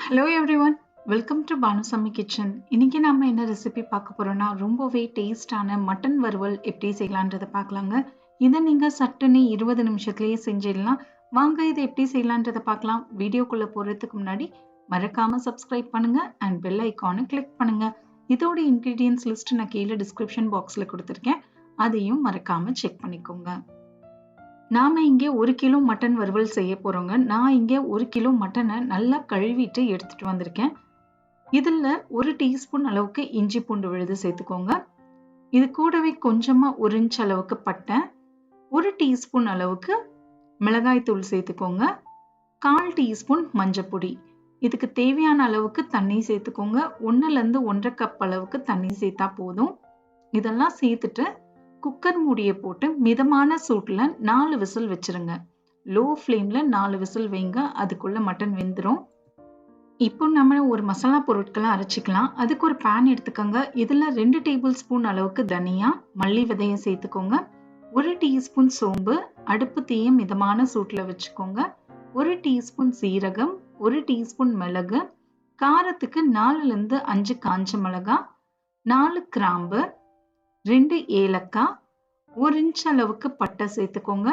Hello everyone, welcome to Banu Kitchen. இன்னைக்கு நாம என்ன ரெசிபி பார்க்க போறோம்னா ரொம்பவே டேஸ்டான மட்டன் வறுவல் எப்படி செய்யலாம்ன்றத பார்க்கலாங்க. இதை நீங்க சட்டுன்னு 20 நிமிஷத்துலயே செஞ்சிடலாம். வாங்க இதை எப்படி செய்யலாம்ன்றத பார்க்கலாம். வீடியோக்குள்ள போறதுக்கு முன்னாடி மறக்காம சப்ஸ்கிரைப் பண்ணுங்க and bell icon-ஐ கிளிக் பண்ணுங்க. இதோட ingredients list நான் கீழே description box-ல கொடுத்திருக்கேன். அதையும் மறக்காம செக் பண்ணிக்கோங்க. நாம இங்கே 1 கிலோ மட்டன் வறுவல் செய்ய போறோங்க. நான் இங்கே 1 கிலோ மட்டனை நல்லா கழுவிட்டு எடுத்துட்டு வந்திருக்கேன். இதுல 1 டீஸ்பூன் அளவுக்கு இஞ்சி பூண்டு விழுது சேர்த்துக்கோங்க. இது கூடவே கொஞ்சமா 1 இன்ச் அளவுக்கு பட்டை, 1 டீஸ்பூன் அளவுக்கு மிளகாய் தூள் சேர்த்துக்கோங்க. 1/4 டீஸ்பூன் மஞ்சப்பொடி. இதுக்கு தேவையான அளவுக்கு தண்ணி சேர்த்துக்கோங்க. 1ல இருந்து 1.5 கப் அளவுக்கு தண்ணி சேர்த்தா போதும். இதெல்லாம் சேர்த்துட்டு குக்கர் மூடியை போட்டு மிதமான சூட்ல 4 விசில் வச்சிருங்க. லோ ஃப்ளேம்ல 4 விசில் வைங்க. அதுக்குள்ள மட்டன் வெந்துடும். இப்போ நம்ம ஒரு மசாலா பொருட்களை அரைச்சிக்கலாம். அதுக்கு ஒரு பேன் எடுத்துக்கோங்க. இதுல 2 டேபிள் ஸ்பூன் அளவுக்கு தனியா, மல்லி விதையை சேர்த்துக்கோங்க. 1 டீஸ்பூன் சோம்பு, அடுப்பு தீயை மிதமான சூட்ல வச்சுக்கோங்க. 1 டீஸ்பூன் சீரகம், 1 டீஸ்பூன் மிளகு, காரத்துக்கு 4ல இருந்து 5 காஞ்ச மிளகாய், 4 கிராம்பு, 2 ஏலக்காய், 1 இன்ச் அளவுக்கு பட்டை சேர்த்துக்கோங்க.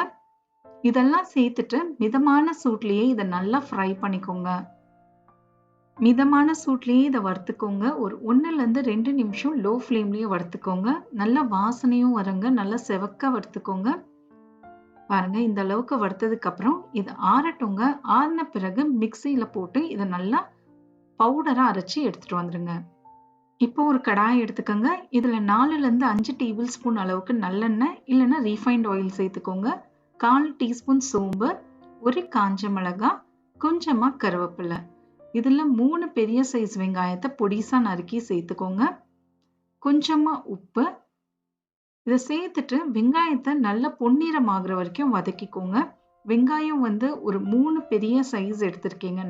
இதெல்லாம் சேர்த்துட்டு மிதமான சூட்லயே இதை நல்லா ஃப்ரை பண்ணிக்கோங்க. மிதமான சூட்லயே இதை வறுத்துக்கோங்க. ஒரு 1ல இருந்து 2 நிமிஷம் லோ ஃப்ளேம்லயே வறுத்துக்கோங்க. நல்லா வாசனையும் வருங்க. நல்லா செவக்க வறுத்துக்கோங்க. பாருங்க, இந்த அளவுக்கு வறுத்ததுக்கு அப்புறம் இது ஆறட்டுங்க. ஆறின பிறகு மிக்சியில போட்டு இதை நல்லா பவுடரா அரைச்சி எடுத்துட்டு வந்துருங்க. இப்போ ஒரு கடாய் எடுத்துக்கோங்க. இதுல 4ல இருந்து 5 டேபிள் ஸ்பூன் அளவுக்கு நல்லெண்ணெய் இல்லைன்னா ரீஃபைண்ட் ஆயில் சேர்த்துக்கோங்க. 1/4 டீஸ்பூன் சோம்பு, 1 காஞ்ச மிளகாய், கொஞ்சமா கருவேப்பிலை. இதுல 3 பெரிய சைஸ் வெங்காயத்தை பொடிசா நறுக்கி சேர்த்துக்கோங்க. கொஞ்சமா உப்பு. இதை சேர்த்துட்டு வெங்காயத்தை நல்லா பொன்னிறமாகிற வரைக்கும் வதக்கிக்கோங்க. வெங்காயம் ஒரு 3 பெரிய சைஸ் எடுத்திருக்கீங்க.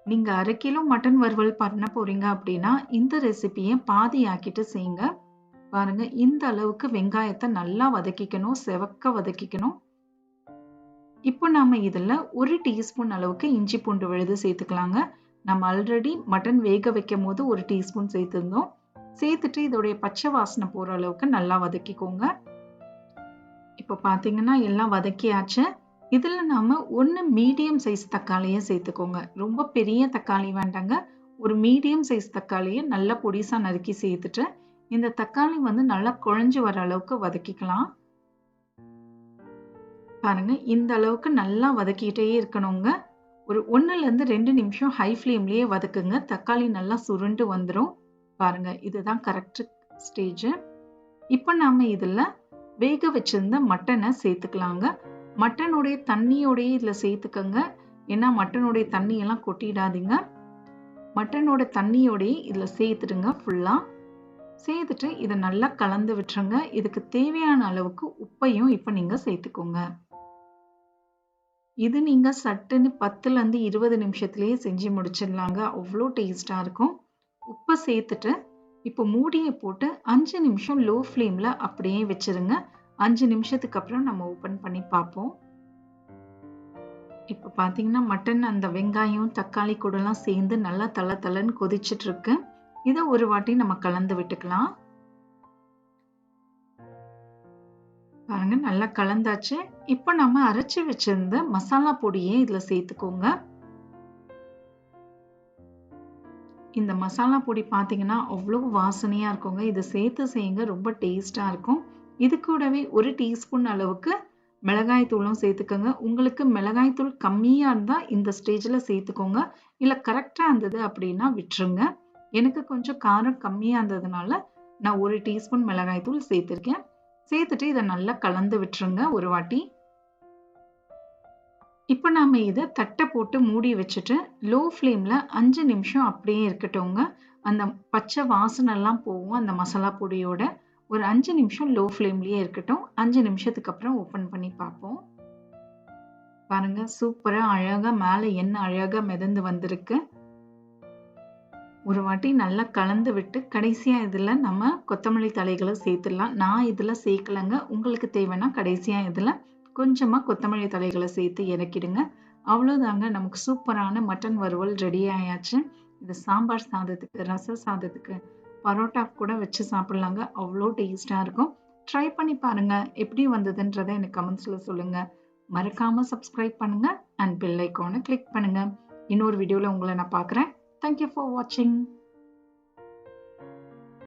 நீங்க 1/2 கிலோ மட்டன் வறுவல் பண்ண போறீங்க அப்படின்னா இந்த ரெசிபியை பாதி ஆக்கிட்டு செய்யுங்க. பாருங்க, இந்த அளவுக்கு வெங்காயத்தை நல்லா வதக்கிக்கணும், செவக்க வதக்கிக்கணும். இப்போ நாம இதுல 1 டீஸ்பூன் அளவுக்கு இஞ்சி பூண்டு விழுது சேர்த்துக்கலாங்க. நம்ம ஆல்ரெடி மட்டன் வேக வைக்கும் போது 1 டீஸ்பூன் சேர்த்திருந்தோம். சேர்த்துட்டு இதோடைய பச்சை வாசனை போற அளவுக்கு நல்லா வதக்கிக்கோங்க. இப்போ பாத்தீங்கன்னா எல்லாம் வதக்கியாச்சு. இதுல நாம 1 மீடியம் சைஸ் தக்காளியை சேர்த்துக்கோங்க. ரொம்ப பெரிய தக்காளி வேண்டாங்க. ஒரு மீடியம் சைஸ் தக்காளியை நல்லா பொடிசா நறுக்கி சேர்த்துட்டு இந்த தக்காளி நல்லா குழஞ்சு வர அளவுக்கு வதக்கிக்கலாம். பாருங்க, இந்த அளவுக்கு நல்லா வதக்கிட்டே இருக்கணுங்க. ஒரு 1ல இருந்து 2 நிமிஷம் ஹை ஃப்ளேம்லயே வதக்குங்க. தக்காளி நல்லா சுருண்டு வந்துடும். பாருங்க, இதுதான் கரெக்ட் ஸ்டேஜ். இப்போ நாம இதுல வேக வச்சிருந்த மட்டனை சேர்த்துக்கலாங்க. மட்டனுடைய தண்ணியோடய இதுல சேர்த்துக்கங்க. ஏன்னா மட்டனுடைய தண்ணி எல்லாம் கொட்டிடாதீங்க. மட்டனோட தண்ணியோடய இதுல சேர்த்துடுங்க. ஃபுல்லா சேர்த்துட்டு இதை நல்லா கலந்து விட்டுருங்க. இதுக்கு தேவையான அளவுக்கு உப்பையும் இப்ப நீங்க சேர்த்துக்கோங்க. இது நீங்க சட்டுன்னு 10ல இருந்து 20 நிமிஷத்துலயே செஞ்சு முடிச்சிடலாங்க. அவ்வளோ டேஸ்டா இருக்கும். உப்பை சேர்த்துட்டு இப்போ மூடியை போட்டு 5 நிமிஷம் லோ ஃப்ளேம்ல அப்படியே வச்சிருங்க. 5 நிமிஷத்துக்கு அப்புறம் நம்ம ஓபன் பண்ணி பார்ப்போம். இப்ப பாத்தீங்கன்னா மட்டன் அந்த வெங்காயம் தக்காளி கூட எல்லாம் சேர்ந்து நல்லா தல தலன்னு கொதிச்சிட்டு இருக்கு. இதை ஒரு வாட்டி நம்ம கலந்து விட்டுக்கலாம். பாருங்க, நல்லா கலந்தாச்சு. இப்ப நம்ம அரைச்சு வச்சிருந்த மசாலா பொடியை இதுல சேர்த்துக்கோங்க. இந்த மசாலா பொடி பாத்தீங்கன்னா அவ்வளவு வாசனையா இருக்குங்க. இதை சேர்த்து செய்யுங்க, ரொம்ப டேஸ்டா இருக்கும். இது கூடவே 1 டீஸ்பூன் அளவுக்கு மிளகாய் தூளும் சேர்த்துக்கோங்க. உங்களுக்கு மிளகாய் தூள் கம்மியா இருந்தா இந்த ஸ்டேஜ்ல சேர்த்துக்கோங்க. இல்ல கரெக்டா இருந்தது அப்படின்னா விட்டுருங்க. எனக்கு கொஞ்சம் காரம் கம்மியா இருந்ததுனால நான் 1 டீஸ்பூன் மிளகாய் தூள் சேர்த்திருக்கேன். சேர்த்துட்டு இதை நல்லா கலந்து விட்டுருங்க ஒரு வாட்டி. இப்ப நாம இதை தட்டை போட்டு மூடி வச்சுட்டு லோ ஃப்ளேம்ல 5 நிமிஷம் அப்படியே இருக்கட்டும்ங்க. அந்த பச்சை வாசனை எல்லாம் போகும் அந்த மசாலா பொடியோட. ஒரு 5 நிமிஷம் லோ ஃப்ளேம்லயே இருக்கட்டும். 5 நிமிஷத்துக்கு அப்புறம் ஓபன் பண்ணி பார்ப்போம். பாருங்க, சூப்பரா அழகா மேல எண்ணெய் அழகா மிதந்து வந்திருக்கு. ஒரு வாட்டி நல்லா கலந்து விட்டு கடைசியா இதுல நம்ம கொத்தமல்லி தழைகளை சேர்த்துடலாம். நான் இதுல சேர்க்கலங்க. உங்களுக்கு தேவைன்னா கடைசியா இதுல கொஞ்சமா கொத்தமல்லி தழைகளை சேர்த்து இறக்கிடுங்க. அவ்வளோதாங்க, நமக்கு சூப்பரான மட்டன் வறுவல் ரெடி ஆயாச்சு. இது சாம்பார் சாதத்துக்கு, ரச சாதத்துக்கு, பரோட்டா கூட வச்சு சாப்பிடலாங்க. அவ்வளோ டேஸ்டா இருக்கும். ட்ரை பண்ணி பாருங்க. எப்படி வந்ததுன்றதை எனக்கு கமெண்ட்ஸ்ல சொல்லுங்க. மறக்காம சப்ஸ்கிரைப் பண்ணுங்க அண்ட் பெல் ஐக்கானை கிளிக் பண்ணுங்க. இன்னொரு வீடியோல உங்களை நான் பார்க்குறேன். தேங்க்யூ ஃபார் வாட்சிங்.